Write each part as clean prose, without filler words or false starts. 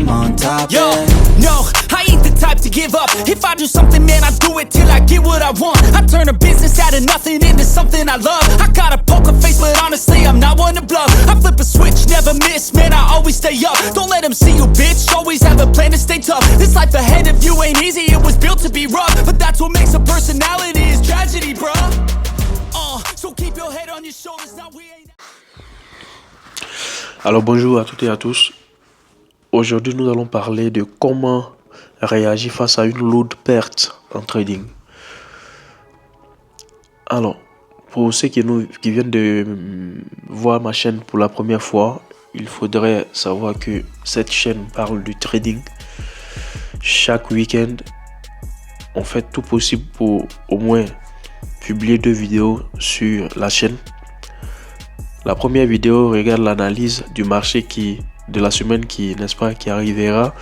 on top. Yo, no, I ain't the type to give up. If I do something, man, I do it till I get what I want. I turn a business out of nothing into something I love. I got a poker face, but honestly, I'm not one to bluff. I flip a switch, never miss, man, I always stay up. Don't let them see you, bitch, always have a plan to stay tough. This life ahead of you ain't easy, it was built to be rough. But that's what makes a personality, is tragedy, bruh. So keep your head on your shoulders, now we ain't... Alors bonjour à toutes et à tous. Aujourd'hui nous allons parler de comment réagir face à une lourde perte en trading. Alors pour ceux qui viennent de voir ma chaîne pour la première fois, il faudrait savoir que cette chaîne parle du trading. Chaque week-end on fait tout possible pour au moins publier 2 vidéos sur la chaîne. La première vidéo regarde l'analyse du marché de la semaine qui arrivera,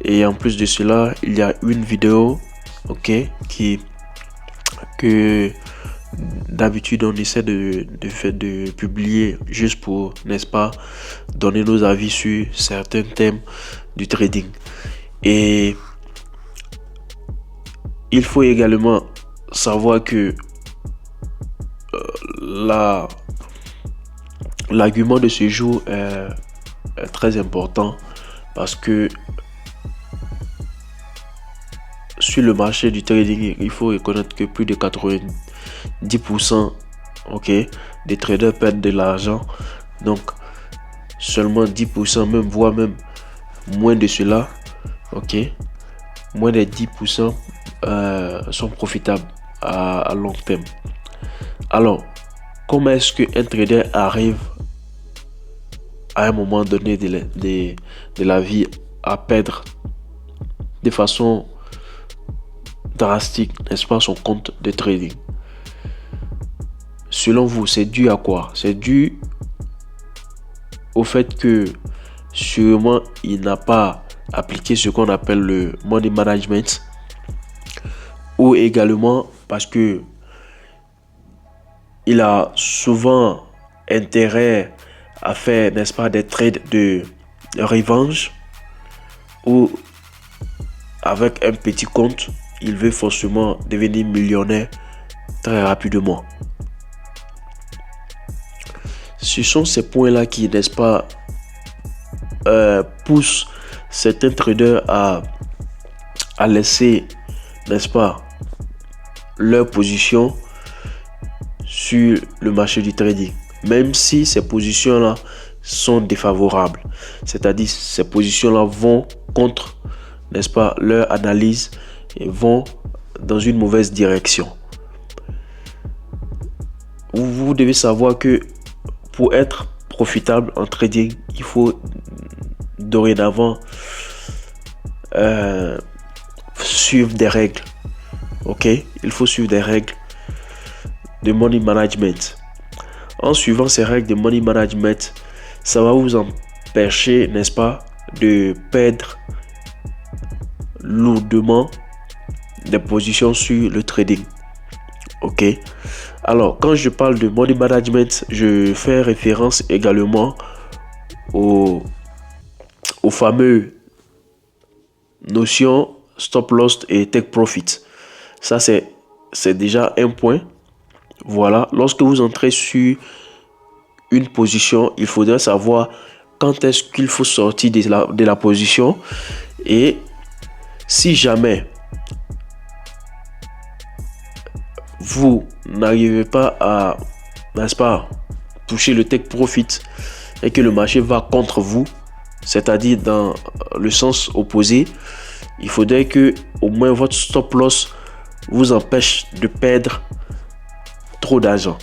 et en plus de cela il y a une vidéo que d'habitude on essaie de publier juste pour donner nos avis sur certains thèmes du trading. Et il faut également savoir que l'argument de ce jour est très important, parce que sur le marché du trading, il faut reconnaître que plus de 90% des traders perdent de l'argent. Donc seulement 10%, voire même moins de cela, moins de 10% sont profitables à long terme. Alors comment est-ce qu'un trader arrive à un moment donné de la vie à perdre de façon drastique, son compte de trading? Selon vous, c'est dû à quoi? C'est dû au fait que sûrement il n'a pas appliqué ce qu'on appelle le money management, ou également parce que il a souvent intérêt à faire, des trades de revanche, ou avec un petit compte, il veut forcément devenir millionnaire très rapidement. Ce sont ces points-là qui, poussent certains traders à laisser, leur position sur le marché du trading, même si ces positions-là sont défavorables. C'est-à-dire ces positions-là vont contre, leur analyse, et vont dans une mauvaise direction. Vous devez savoir que pour être profitable en trading, il faut dorénavant suivre des règles. Il faut suivre des règles de money management. En suivant ces règles de money management, ça va vous empêcher, de perdre lourdement des positions sur le trading. Alors quand je parle de money management, je fais référence également aux fameux notions stop loss et take profit. Ça c'est déjà un point. Voilà, lorsque vous entrez sur une position, il faudra savoir quand est-ce qu'il faut sortir de la position, et si jamais vous n'arrivez pas à toucher le take profit et que le marché va contre vous, c'est-à-dire dans le sens opposé, il faudrait que au moins votre stop loss vous empêche de perdre trop d'argent.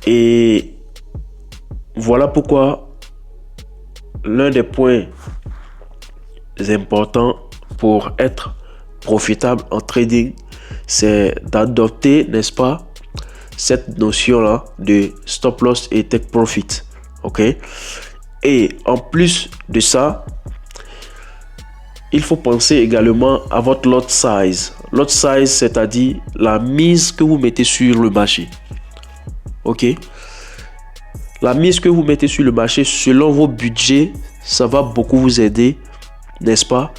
Et voilà pourquoi l'un des points importants pour être profitable en trading, c'est d'adopter, cette notion là de stop loss et take profit. Et en plus de ça, il faut penser également à votre lot size. Lot size, c'est-à-dire la mise que vous mettez sur le marché. La mise que vous mettez sur le marché selon vos budgets, ça va beaucoup vous aider, n'est-ce pas,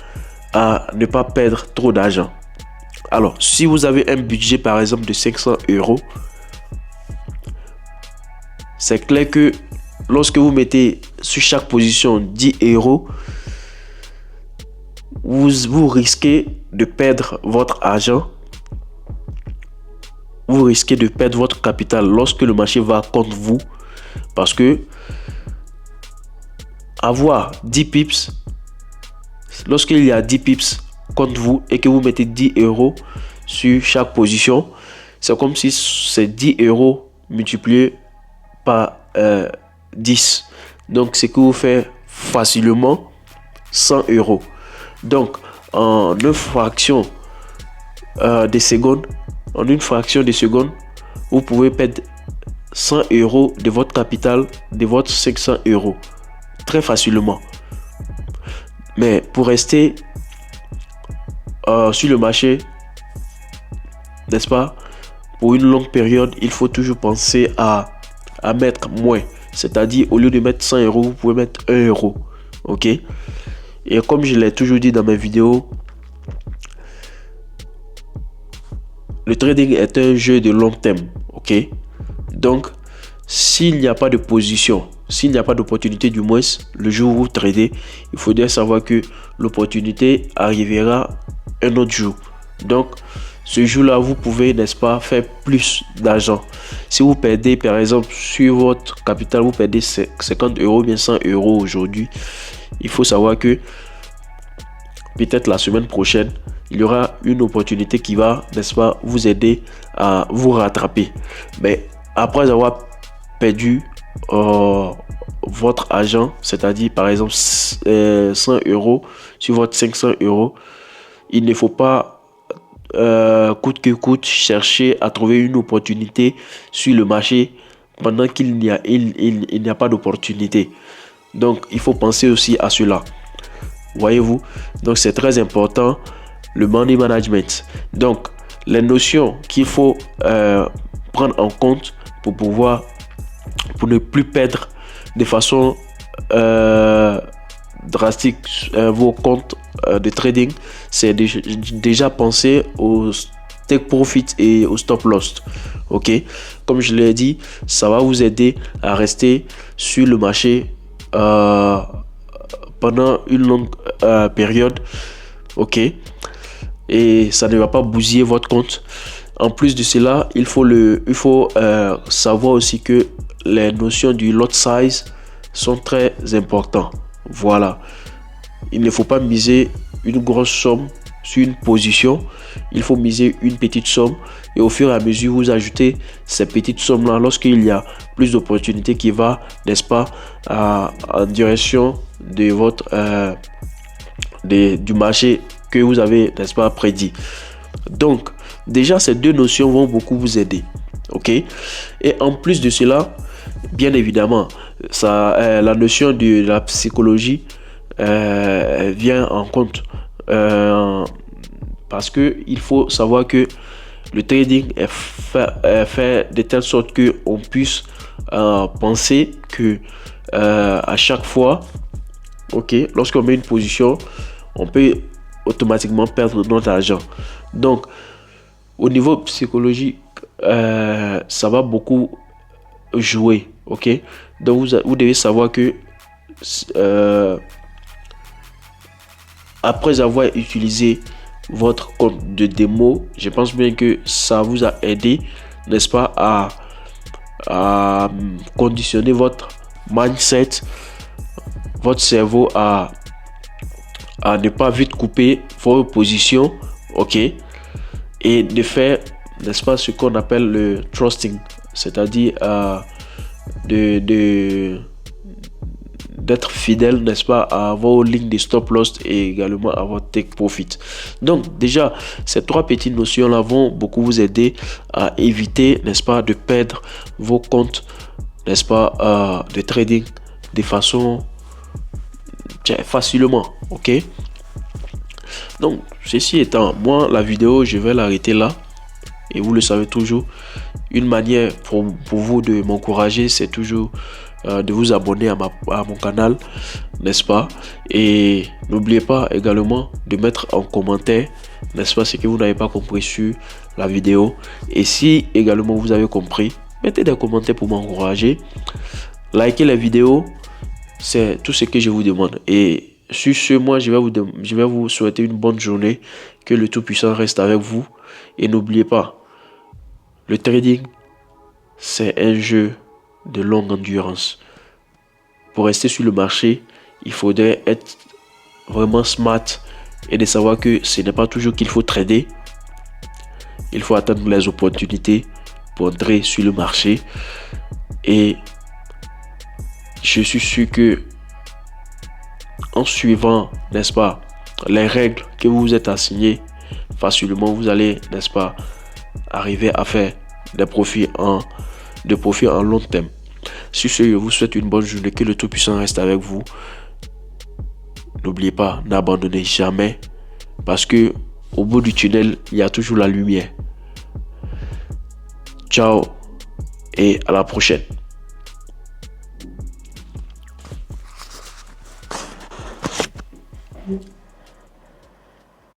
à ne pas perdre trop d'argent. Alors, si vous avez un budget par exemple de 500 €, c'est clair que lorsque vous mettez sur chaque position 10 €, vous risquez de perdre votre argent. Vous risquez de perdre votre capital lorsque le marché va contre vous. Parce que avoir 10 pips, lorsqu'il y a 10 pips contre vous et que vous mettez 10 € sur chaque position, c'est comme si c'est 10 € multiplié par 10. Donc, ce que vous faites facilement 100 €. Donc, en une fraction de seconde, vous pouvez perdre 100 € de votre capital, de votre 500 € très facilement. Mais pour rester sur le marché, n'est-ce pas, pour une longue période, il faut toujours penser à mettre moins. C'est-à-dire, au lieu de mettre 100 €, vous pouvez mettre 1 €. Ok? Et comme je l'ai toujours dit dans mes vidéos, le trading est un jeu de long terme. Ok? Donc, s'il n'y a pas de position, s'il n'y a pas d'opportunité, du moins, le jour où vous tradez, il faudrait savoir que l'opportunité arrivera un autre jour. Donc, ce jour-là, vous pouvez, n'est-ce pas, faire plus d'argent. Si vous perdez, par exemple, sur votre capital, vous perdez 50 € bien 100 € aujourd'hui, il faut savoir que peut-être la semaine prochaine, il y aura une opportunité qui va, n'est-ce pas, vous aider à vous rattraper. Mais après avoir perdu votre argent, c'est-à-dire par exemple 100 € sur votre 500 €, il ne faut pas coûte que coûte chercher à trouver une opportunité sur le marché pendant qu'il n'y a pas d'opportunité. Donc il faut penser aussi à cela, voyez-vous. Donc c'est très important, le money management. Donc les notions qu'il faut prendre en compte pour ne plus perdre de façon drastique vos comptes de trading, c'est déjà penser au take profit et au stop loss. Ok, comme je l'ai dit, ça va vous aider à rester sur le marché pendant une longue période. Ok, et ça ne va pas bousiller votre compte. En plus de cela, il faut savoir aussi que les notions du lot size sont très importantes. Voilà, il ne faut pas miser une grosse somme sur une position, il faut miser une petite somme et au fur et à mesure vous ajoutez ces petites sommes là lorsqu'il y a plus d'opportunités qui va, n'est-ce pas, en direction de votre du marché que vous avez, n'est-ce pas, prédit. Donc déjà ces deux notions vont beaucoup vous aider. Ok, et en plus de cela, bien évidemment, la notion de la psychologie vient en compte parce que il faut savoir que le trading est fait de telle sorte que on puisse penser que à chaque fois, ok, lorsqu'on met une position, on peut automatiquement perdre notre argent. Donc au niveau psychologique, ça va beaucoup jouer. Ok, donc vous devez savoir que après avoir utilisé votre compte de démo, je pense bien que ça vous a aidé, n'est-ce pas, à conditionner votre mindset, votre cerveau à ne pas vite couper vos positions. Ok, et de faire, n'est-ce pas, ce qu'on appelle le trusting, c'est-à-dire d'être fidèle, n'est-ce pas, à vos lignes de stop loss et également à votre take profit. Donc déjà, ces trois petites notions là vont beaucoup vous aider à éviter, n'est-ce pas, de perdre vos comptes, n'est-ce pas, de trading de façon facilement. Ok, donc ceci étant, moi la vidéo je vais l'arrêter là. Et vous le savez toujours, une manière pour vous de m'encourager, c'est toujours de vous abonner à mon canal, n'est-ce pas? Et n'oubliez pas également de mettre en commentaire, n'est-ce pas, ce que vous n'avez pas compris sur la vidéo. Et si également vous avez compris, mettez des commentaires pour m'encourager. Likez la vidéo, c'est tout ce que je vous demande. Et sur ce, moi, je vais vous souhaiter une bonne journée. Que le Tout-Puissant reste avec vous. Et n'oubliez pas, le trading, c'est un jeu de longue endurance. Pour rester sur le marché, il faudrait être vraiment smart et de savoir que ce n'est pas toujours qu'il faut trader. Il faut attendre les opportunités pour entrer sur le marché. Et je suis sûr que en suivant, n'est-ce pas, les règles que vous vous êtes assignées, facilement vous allez, n'est-ce pas, arriver à faire des profits en long terme. Sur ce, je vous souhaite une bonne journée, que le Tout-Puissant reste avec vous. N'oubliez pas, n'abandonnez jamais, parce que au bout du tunnel, il y a toujours la lumière. Ciao et à la prochaine.